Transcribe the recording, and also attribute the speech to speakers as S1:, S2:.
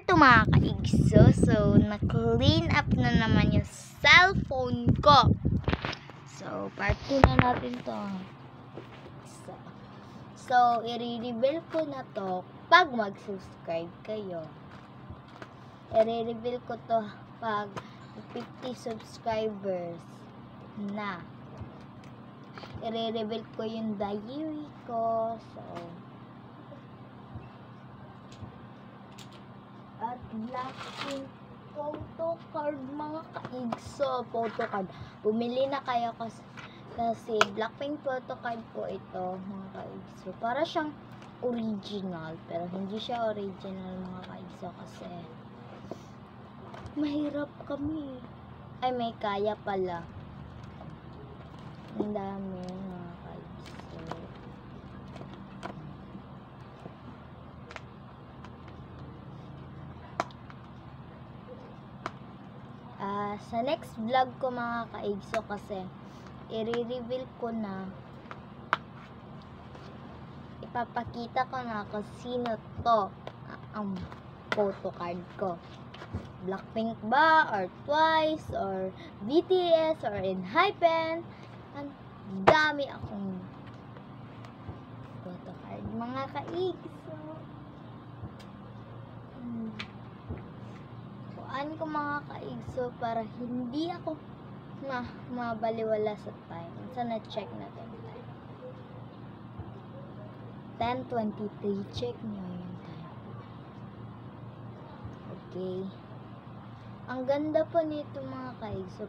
S1: part 2 mga kaigso. So, na-clean up na naman yung cellphone ko. So, part 2 na natin to. So i-reveal ko na to pag mag-subscribe kayo. I-reveal ko to pag 50 subscribers na. I-reveal ko yung diary ko. So, at Blackpink photo card mga kaigso. Photo card. Bumili na kayo kasi Blackpink photo card po ito mga kaigso. Para siyang original. Pero hindi siya original mga kaigso kasi mahirap kami. Ay, may kaya pala. Ang dami mga kaigso. Sa next vlog ko mga kaigso kasi i-reveal ko na, ipapakita ko na kung sino to ang photo card ko. Blackpink ba, or Twice, or BTS, or ENHYPEN. Ang dami akong photo card mga kaigso. Kuhaan ko mga kaigso para hindi ako mabaliwala sa time. Sana check natin time. 10:23. Check nyo yung time. Okay. Ang ganda po nito mga kaigso.